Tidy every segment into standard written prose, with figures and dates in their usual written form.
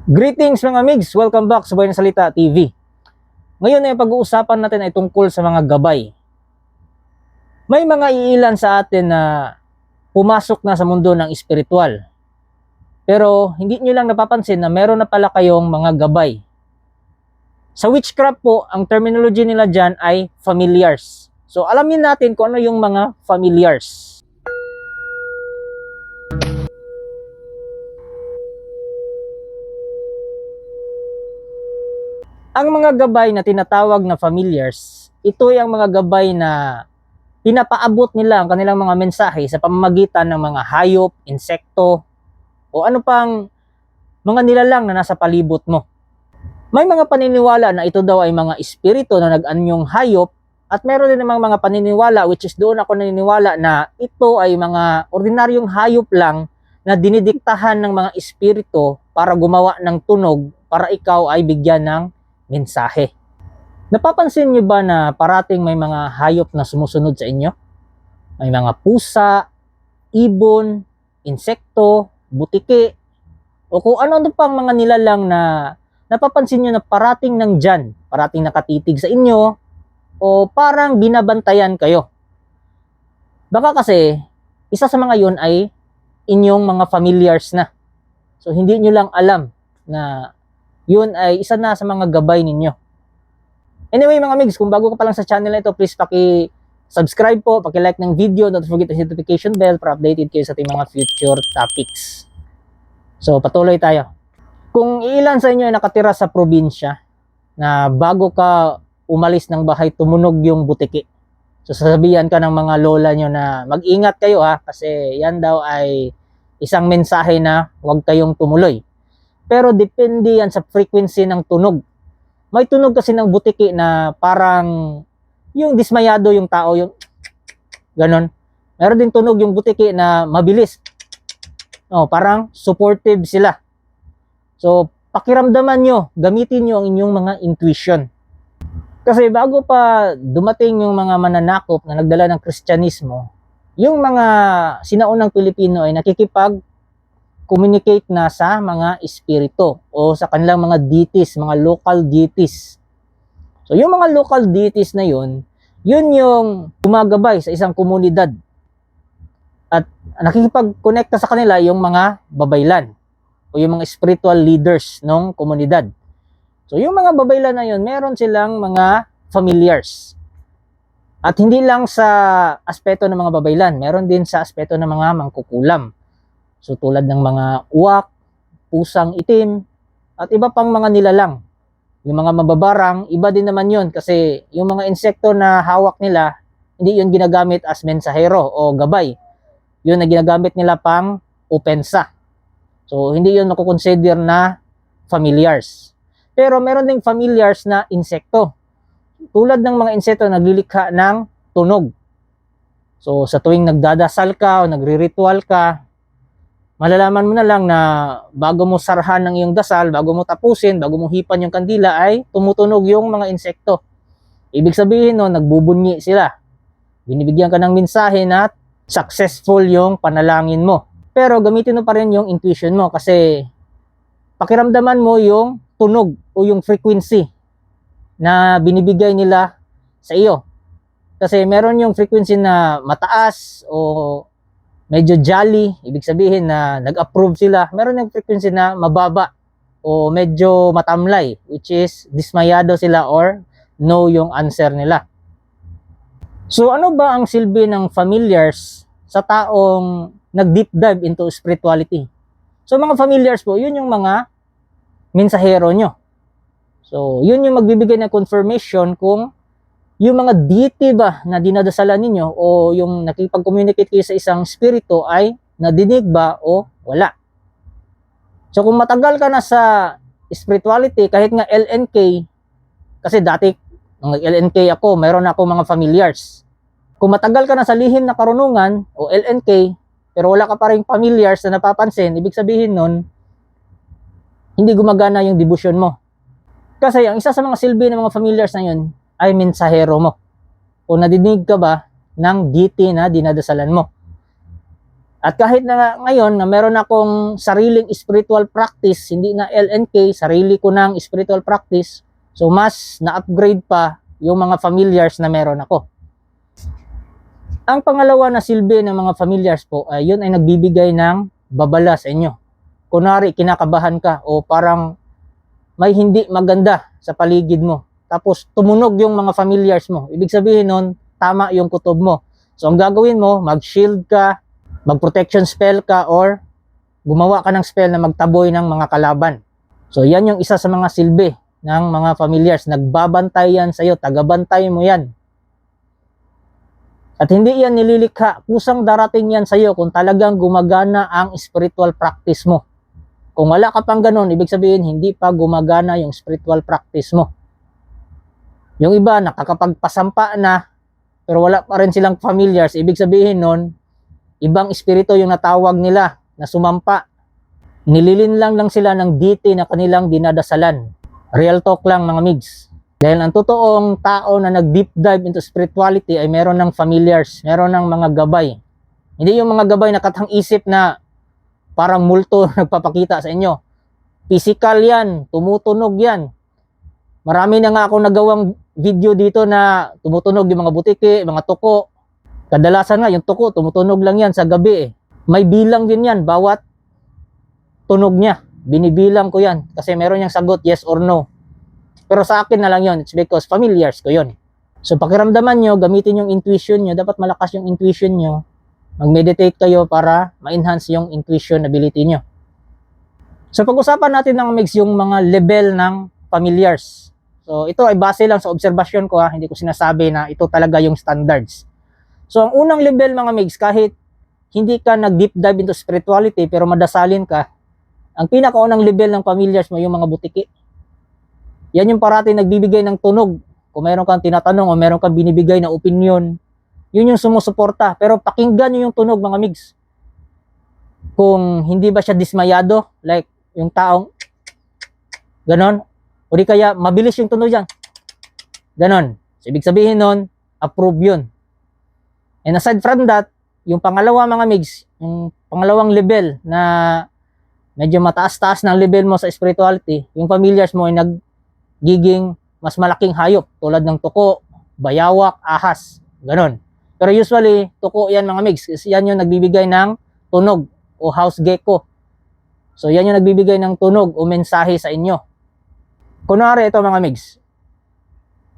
Greetings mga amigs! Welcome back sa Buhay na Salita TV. Ngayon ay pag-uusapan natin ay tungkol sa mga gabay. May mga iilan sa atin na pumasok na sa mundo ng espiritual. Pero hindi nyo lang napapansin na meron na pala kayong mga gabay. Sa witchcraft po, ang terminology nila dyan ay familiars. So alamin natin kung ano yung mga familiars. Ang mga gabay na tinatawag na familiars, ito ay ang mga gabay na pinapaabot nila ang kanilang mga mensahe sa pamamagitan ng mga hayop, insekto, o ano pang mga nilalang na nasa palibot mo. May mga paniniwala na ito daw ay mga espiritu na nag-anyong hayop, at meron din namang mga paniniwala, which is doon ako naniniwala, na ito ay mga ordinaryong hayop lang na dinidiktahan ng mga espiritu para gumawa ng tunog para ikaw ay bigyan ng mensahe. Napapansin niyo ba na parating may mga hayop na sumusunod sa inyo? May mga pusa, ibon, insekto, butiki, o kung ano-ano pang mga nilalang na napapansin niyo na parating nandyan, parating nakatitig sa inyo, o parang binabantayan kayo. Baka kasi, isa sa mga yun ay inyong mga familiars na. So hindi niyo lang alam na yun ay isa na sa mga gabay ninyo. Anyway mga amigs, kung bago ka pa lang sa channel na ito, please paki-subscribe po, paki-like ng video, don't forget the notification bell para updated kayo sa ating mga future topics. So patuloy tayo. Kung ilan sa inyo ay nakatira sa probinsya na bago ka umalis ng bahay tumunog yung butiki, so sasabihan ka ng mga lola nyo na mag-ingat kayo kasi yan daw ay isang mensahe na huwag kayong tumuloy. Pero depende yan sa frequency ng tunog. May tunog kasi ng butiki na parang yung dismayado yung tao, yung ganon. Meron din tunog yung butiki na mabilis. Parang supportive sila. So, pakiramdaman nyo, gamitin nyo ang inyong mga intuition. Kasi bago pa dumating yung mga mananakop na nagdala ng Kristyanismo, yung mga sinaunang Pilipino ay nakikipag-communicate na sa mga espiritu o sa kanilang mga deities, mga local deities. So yung mga local deities na yun yung gumagabay sa isang komunidad. At nakikipag-connecta sa kanila yung mga babaylan o yung mga spiritual leaders ng komunidad. So yung mga babaylan na yun, meron silang mga familiars. At hindi lang sa aspeto ng mga babaylan, meron din sa aspeto ng mga mangkukulam. So tulad ng mga uwak, pusang itim, at iba pang mga nilalang. Yung mga mababarang, iba din naman yun kasi yung mga insekto na hawak nila, hindi yun ginagamit as mensahero o gabay. Yun na ginagamit nila pang opensa. So hindi yun nakukonsider na familiars. Pero meron ding familiars na insekto. Tulad ng mga insekto na naglilikha ng tunog. So sa tuwing nagdadasal ka o nagriritual ka, malalaman mo na lang na bago mo sarhan ng iyong dasal, bago mo tapusin, bago mo hipan yung kandila ay tumutunog yung mga insekto. Ibig sabihin nagbubunyi sila. Binibigyan ka ng mensahe na successful yung panalangin mo. Pero gamitin mo pa rin yung intuition mo kasi pakiramdaman mo yung tunog o yung frequency na binibigay nila sa iyo. Kasi meron yung frequency na mataas o medyo jolly, ibig sabihin na nag-approve sila. Meron yung frequency na mababa o medyo matamlay, which is dismayado sila or no yung answer nila. So ano ba ang silbi ng familiars sa taong nag-deep dive into spirituality? So mga familiars po, yun yung mga mensahero nyo. So yun yung magbibigay ng confirmation kung yung mga deity ba na dinadasalan ninyo o yung nakipag-communicate kayo sa isang spirito ay nadinig ba o wala. So kung matagal ka na sa spirituality, kahit nga LNK, kasi dati nung nag-LNK ako, mayroon ako mga familiars. Kung matagal ka na sa lihim na karunungan o LNK, pero wala ka pa rin familiars na napapansin, ibig sabihin nun, hindi gumagana yung devotion mo. Kasi ang isa sa mga silbi ng mga familiars na yun ay mensahero mo. O nadinig ka ba ng deity na dinadasalan mo? At kahit na ngayon na meron akong sariling spiritual practice, hindi na LNK, sarili ko ng spiritual practice, so mas na-upgrade pa yung mga familiars na meron ako. Ang pangalawa na silbi ng mga familiars po, yun ay nagbibigay ng babala sa inyo. Kunwari, kinakabahan ka o parang may hindi maganda sa paligid mo. Tapos tumunog yung mga familiars mo. Ibig sabihin nun, tama yung kutob mo. So ang gagawin mo, mag-shield ka, mag-protection spell ka, or gumawa ka ng spell na magtaboy ng mga kalaban. So yan yung isa sa mga silbi ng mga familiars. Nagbabantay yan sa'yo, tagabantay mo yan. At hindi yan nililikha, kusang darating yan sa'yo kung talagang gumagana ang spiritual practice mo. Kung wala ka pang ganun, ibig sabihin hindi pa gumagana yung spiritual practice mo. Yung iba nakakapagpasampa na pero wala pa rin silang familiars, ibig sabihin nun, ibang espiritu yung natawag nila na sumampa. Nililinlang lang sila ng deity na kanilang dinadasalan. Real talk lang mga migs. Dahil ang totoong tao na nag-deep dive into spirituality ay meron ng familiars, meron ng mga gabay. Hindi yung mga gabay na katang isip na parang multo nagpapakita sa inyo. Physical yan, tumutunog yan. Marami na nga akong nagawang video dito na tumutunog yung mga butiki, mga tuko. Kadalasan nga yung tuko, tumutunog lang yan sa gabi eh. May bilang din yan, bawat tunog niya. Binibilang ko yan kasi meron niyang sagot, yes or no. Pero sa akin na lang yun, it's because familiars ko yun. So pakiramdaman nyo, gamitin yung intuition nyo, dapat malakas yung intuition nyo. Mag-meditate kayo para ma-enhance yung intuition ability nyo. So pag-usapan natin ng mix yung mga level ng familiars. So ito ay base lang sa obserbasyon ko hindi ko sinasabi na ito talaga yung standards. So ang unang level mga migs, kahit hindi ka nag-deep dive into spirituality pero madasalin ka, ang pinakaunang level ng familiars mo yung mga butiki. Yan yung parati nagbibigay ng tunog. Kung meron kang tinatanong o meron kang binibigay na opinion, yun yung sumusuporta. Pero pakinggan nyo yung tunog mga migs. Kung hindi ba siya dismayado, like yung taong ganon, o di kaya mabilis yung tunog dyan, ganon. So, ibig sabihin nun, approve yun. And aside from that, yung pangalawa mga migs, yung pangalawang level na medyo mataas-taas ng level mo sa spirituality, yung familiars mo ay nagiging mas malaking hayop tulad ng tuko, bayawak, ahas, ganon. Pero usually, tuko yan mga migs, kasi yan yung nagbibigay ng tunog o house gecko. So yan yung nagbibigay ng tunog o mensahe sa inyo. Kunwari ito mga migs,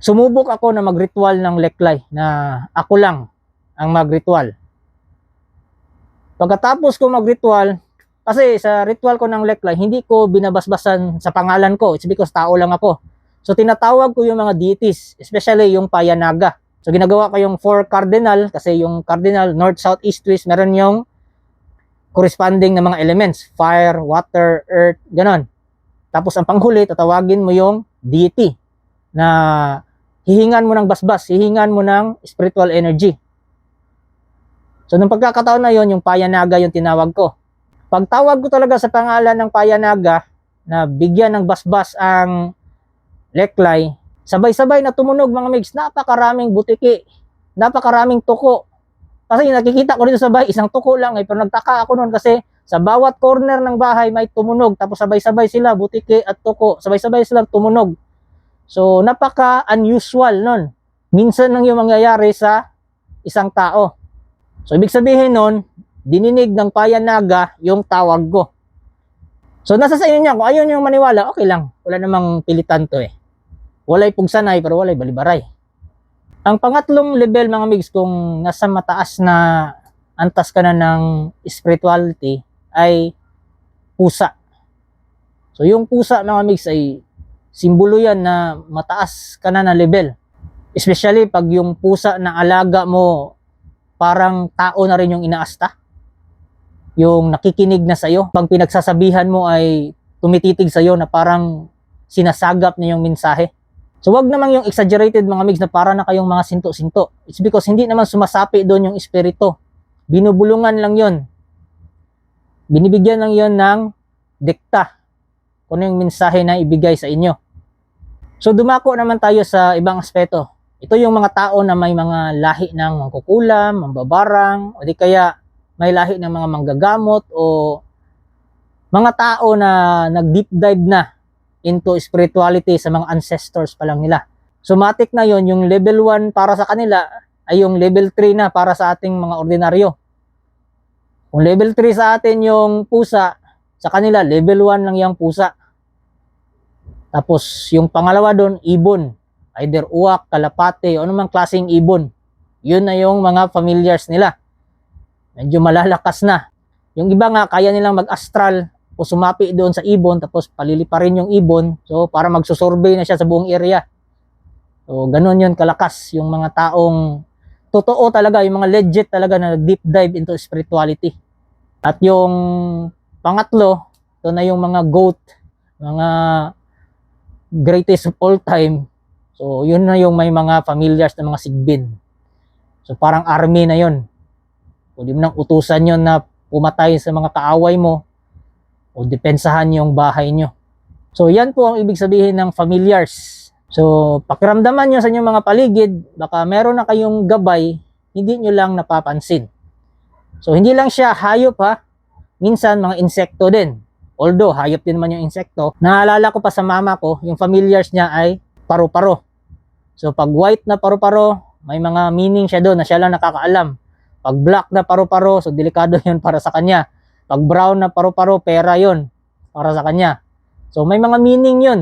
sumubok ako na mag-ritual ng leklay na ako lang ang mag-ritual. Pagkatapos ko mag-ritual, kasi sa ritual ko ng leklay, hindi ko binabasbasan sa pangalan ko. It's because tao lang ako. So tinatawag ko yung mga deities, especially yung Payanaga. So ginagawa ko yung 4 cardinal, kasi yung cardinal, north, south, east, west, meron yung corresponding na mga elements. Fire, water, earth, ganon. Tapos ang panghuli, tatawagin mo yung deity na hihingan mo ng basbas, hihingan mo ng spiritual energy. So, nung pagkakataon na yon, yung Payanaga yung tinawag ko. Pagtawag ko talaga sa pangalan ng Payanaga na bigyan ng basbas ang leklay, sabay-sabay na tumunog mga migs, napakaraming butiki, napakaraming tuko. Kasi nakikita ko dito sa bahay, isang tuko lang pero nagtaka ako noon kasi sa bawat corner ng bahay may tumunog, tapos sabay-sabay sila, butiki at tuko, sabay-sabay silang tumunog. So, napaka-unusual nun. Minsan lang yung mangyayari sa isang tao. So, ibig sabihin nun, dininig ng Payanaga yung tawag ko. So, nasa sa inyo niya, kung ayaw nyo maniwala, okay lang. Wala namang pilitan to eh. Walay pugsanay, pero walay balibaray. Ang pangatlong level mga migs, kung nasa mataas na antas ka na ng spirituality, ay pusa. So, yung pusa mga migs ay simbolo yan na mataas ka na na level. Especially pag yung pusa na alaga mo, parang tao na rin yung inaasta. Yung nakikinig na sa'yo. Pag pinagsasabihan mo ay tumititig sa'yo na parang sinasagap niya yung mensahe. So wag naman yung exaggerated mga migs na para na kayong mga sinto-sinto. It's because hindi naman sumasapi doon yung espiritu. Binubulungan lang yon. Binibigyan lang yon ng dikta kung ano yung mensahe na ibigay sa inyo. So dumako naman tayo sa ibang aspeto. Ito yung mga tao na may mga lahi ng mangkukulam, mambabarang, o di kaya may lahi ng mga manggagamot o mga tao na nag-deep dive na into spirituality sa mga ancestors pa lang nila. So matik na yon, yung level 1 para sa kanila ay yung level 3 na para sa ating mga ordinaryo. Kung level 3 sa atin yung pusa, sa kanila level 1 lang yung pusa. Tapos yung pangalawa doon, ibon. Either uwak, kalapate, o anumang klaseng ibon. Yun na yung mga familiars nila. Medyo malalakas na. Yung iba nga, kaya nilang mag-astral o sumapi doon sa ibon, tapos paliliparin yung ibon, so para magsusurvey na siya sa buong area. So, ganun yun kalakas yung mga taong totoo talaga, yung mga legit talaga na deep dive into spirituality. At yung pangatlo, ito na yung mga GOAT, mga greatest of all time. So, yun na yung may mga familiars na mga sigbin. So, parang army na yun. Pwede mo nang utusan yun na pumatay sa mga kaaway mo o depensahan yung bahay nyo. So, yan po ang ibig sabihin ng familiars. So, pakiramdaman nyo sa inyong mga paligid, baka meron na kayong gabay, hindi nyo lang napapansin. So, hindi lang siya hayop ha. Minsan, mga insekto din. Although, hayop din naman yung insekto. Naalala ko pa sa mama ko, yung familiars niya ay paru-paro. So, pag white na paru-paro, may mga meaning siya doon na siya lang nakakaalam. Pag black na paru-paro, so delikado yun para sa kanya. Pag brown na paru-paro, pera yun para sa kanya. So, may mga meaning yun.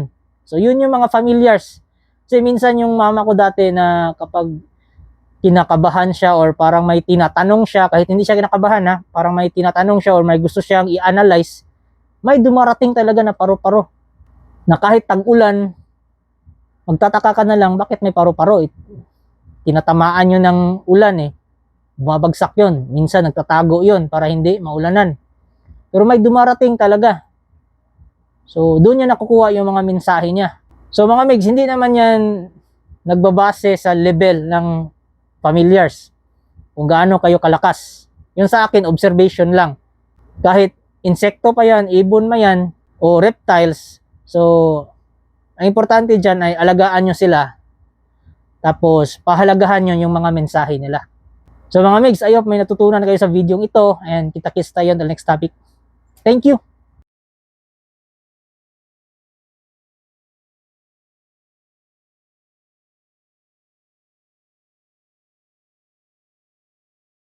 So, yun yung mga familiars. Kasi minsan yung mama ko dati na kapag kinakabahan siya or parang may tinatanong siya, kahit hindi siya kinakabahan ha, parang may tinatanong siya or may gusto siyang i-analyze, may dumarating talaga na paru-paro. Na kahit tag-ulan, magtataka ka na lang, bakit may paru-paro? Tinatamaan yun ng ulan eh. Bumabagsak yun. Minsan nagtatago yun para hindi maulanan. Pero may dumarating talaga. So, doon niya nakukuha yung mga mensahe niya. So, mga migs, hindi naman yan nagbabase sa level ng familiars. Kung gaano kayo kalakas. Yung sa akin, observation lang. Kahit insekto pa yan, ibon pa yan, o reptiles. So, ang importante dyan ay alagaan nyo sila. Tapos, pahalagahan nyo yung mga mensahe nila. So, mga migs, I hope may natutunan kayo sa video ito. And kita-kits tayo on the next topic. Thank you!